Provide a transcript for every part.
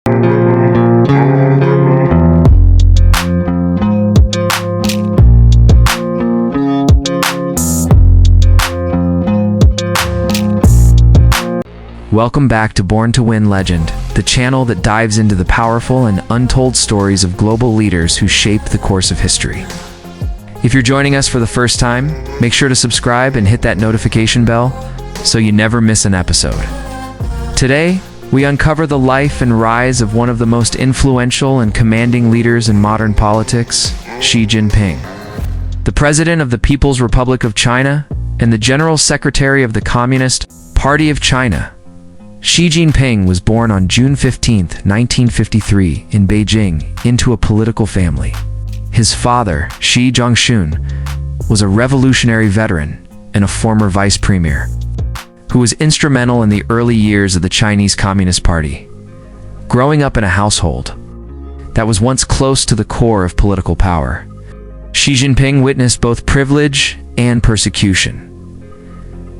Welcome back to Born to Win Legend, the channel that dives into the powerful and untold stories of global leaders who shaped the course of history. If you're joining us for the first time, make sure to subscribe and hit that notification bell so you never miss an episode. Today, we uncover the life and rise of one of the most influential and commanding leaders in modern politics, Xi Jinping. The President of the People's Republic of China and the General Secretary of the Communist Party of China. Xi Jinping was born on June 15, 1953, in Beijing, into a political family. His father, Xi Jinping, was a revolutionary veteran and a former vice premier, who was instrumental in the early years of the Chinese Communist Party. Growing up in a household that was once close to the core of political power, Xi Jinping witnessed both privilege and persecution.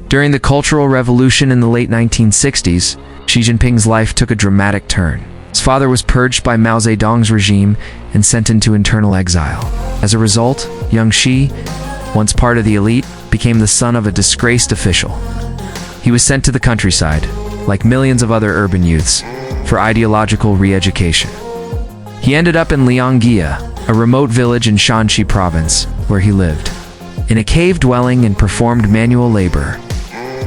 During the Cultural Revolution in the late 1960s, Xi Jinping's life took a dramatic turn. His father was purged by Mao Zedong's regime and sent into internal exile. As a result, young Xi, once part of the elite, became the son of a disgraced official. He was sent to the countryside, like millions of other urban youths, for ideological re-education. He ended up in Liangye, a remote village in Shanxi province, where he lived in a cave dwelling and performed manual labor.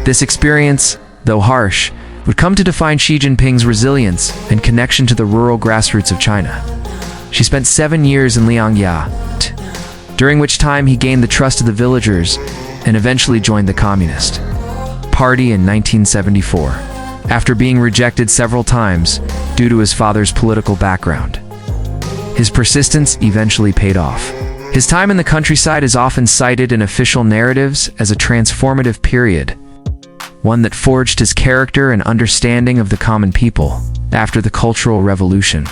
This experience, though harsh, would come to define Xi Jinping's resilience and connection to the rural grassroots of China. She spent 7 years in Liangye, during which time he gained the trust of the villagers and eventually joined the Communist Party in 1974, after being rejected several times due to his father's political background. His persistence eventually paid off. His time in the countryside is often cited in official narratives as a transformative period, one that forged his character and understanding of the common people. After the Cultural Revolution,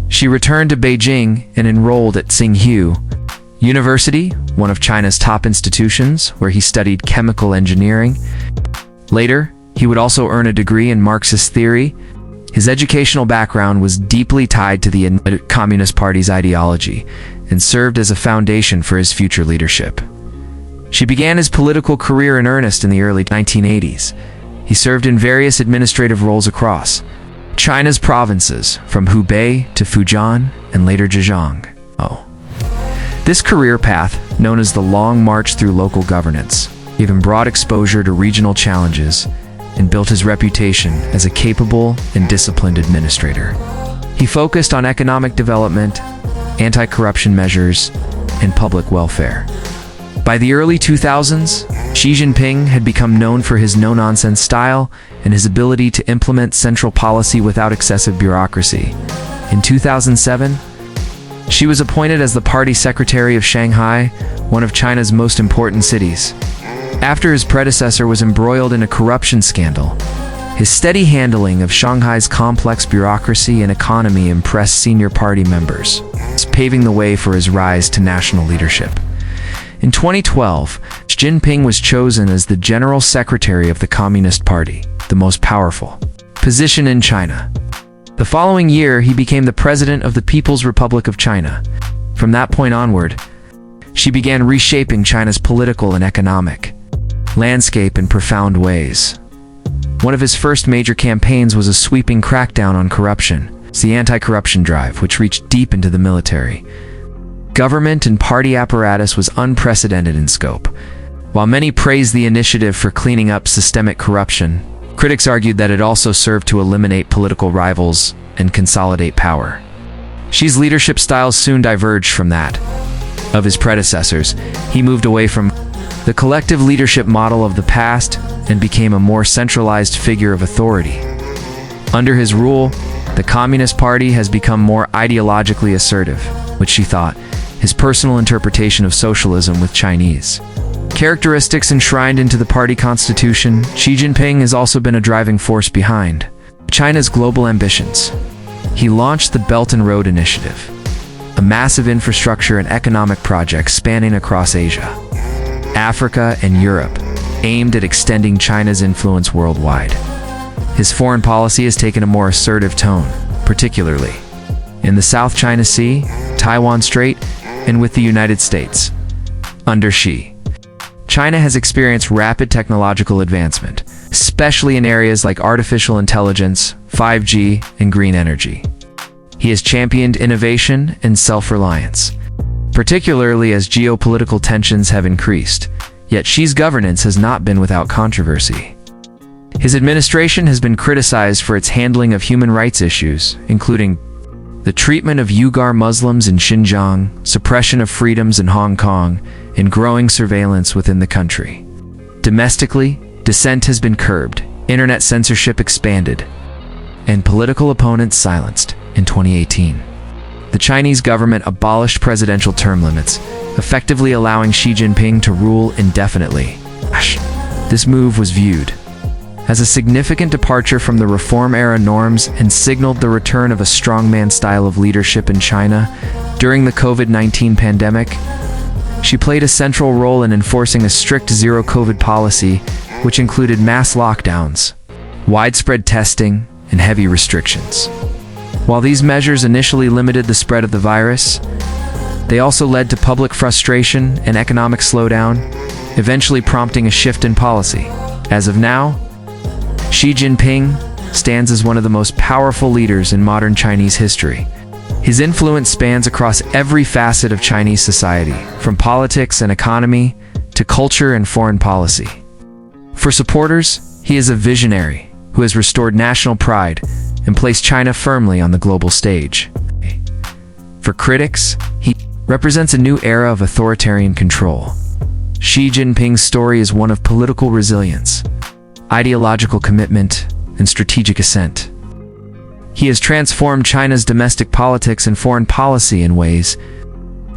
Xi returned to Beijing and enrolled at Tsinghua University, one of China's top institutions, where he studied chemical engineering. Later, he would also earn a degree in Marxist theory. His educational background was deeply tied to the Communist Party's ideology and served as a foundation for his future leadership. Xi began his political career in earnest in the early 1980s. He served in various administrative roles across China's provinces, from Hubei to Fujian and later Zhejiang. This career path, known as the Long March through local governance, gave him broad exposure to regional challenges and built his reputation as a capable and disciplined administrator. He focused on economic development, anti-corruption measures, and public welfare. By the early 2000s, Xi Jinping had become known for his no-nonsense style and his ability to implement central policy without excessive bureaucracy. In 2007, Xi was appointed as the party secretary of Shanghai, one of China's most important cities. After his predecessor was embroiled in a corruption scandal, his steady handling of Shanghai's complex bureaucracy and economy impressed senior party members, paving the way for his rise to national leadership. In 2012, Xi Jinping was chosen as the General Secretary of the Communist Party, the most powerful position in China. The following year, he became the President of the People's Republic of China. From that point onward, Xi began reshaping China's political and economic landscape in profound ways. One of his first major campaigns was a sweeping crackdown on corruption, the anti-corruption drive, which reached deep into the military. Government and party apparatus was unprecedented in scope. While many praised the initiative for cleaning up systemic corruption, critics argued that it also served to eliminate political rivals and consolidate power. Xi's leadership style soon diverged from that of his predecessors. He moved away from the collective leadership model of the past and became a more centralized figure of authority. Under his rule, the Communist Party has become more ideologically assertive, which Xi thought his personal interpretation of socialism with Chinese characteristics enshrined into the party constitution. Xi Jinping has also been a driving force behind China's global ambitions. He launched the Belt and Road Initiative, a massive infrastructure and economic project spanning across Asia, Africa, and Europe, aimed at extending China's influence worldwide. His foreign policy has taken a more assertive tone, particularly in the South China Sea, Taiwan Strait, and with the United States. Under Xi, China has experienced rapid technological advancement, especially in areas like artificial intelligence, 5G, and green energy. He has championed innovation and self-reliance, particularly as geopolitical tensions have increased, yet Xi's governance has not been without controversy. His administration has been criticized for its handling of human rights issues, including the treatment of Uyghur Muslims in Xinjiang, suppression of freedoms in Hong Kong, and growing surveillance within the country. Domestically, dissent has been curbed, internet censorship expanded, and political opponents silenced. In 2018, the Chinese government abolished presidential term limits, effectively allowing Xi Jinping to rule indefinitely. This move was viewed as a significant departure from the reform-era norms and signaled the return of a strongman style of leadership in China. During the COVID-19 pandemic, Xi played a central role in enforcing a strict zero-COVID policy, which included mass lockdowns, widespread testing, and heavy restrictions. While these measures initially limited the spread of the virus, they also led to public frustration and economic slowdown, eventually prompting a shift in policy. As of now, Xi Jinping stands as one of the most powerful leaders in modern Chinese history. His influence spans across every facet of Chinese society, from politics and economy to culture and foreign policy. For supporters, he is a visionary who has restored national pride and placed China firmly on the global stage. For critics, he represents a new era of authoritarian control. Xi Jinping's story is one of political resilience, ideological commitment, and strategic ascent. He has transformed China's domestic politics and foreign policy in ways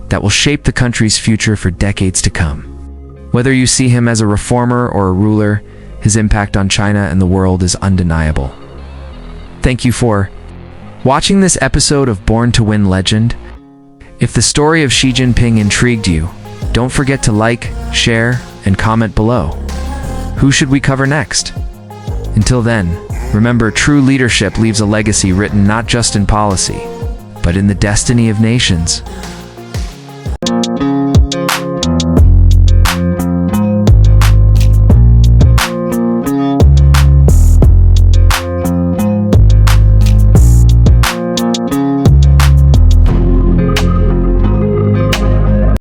that will shape the country's future for decades to come. Whether you see him as a reformer or a ruler, his impact on China and the world is undeniable. Thank you for watching this episode of Born to Win Legend. If the story of Xi Jinping intrigued you, don't forget to like, share, and comment below. Who should we cover next? Until then, remember, true leadership leaves a legacy written not just in policy, but in the destiny of nations.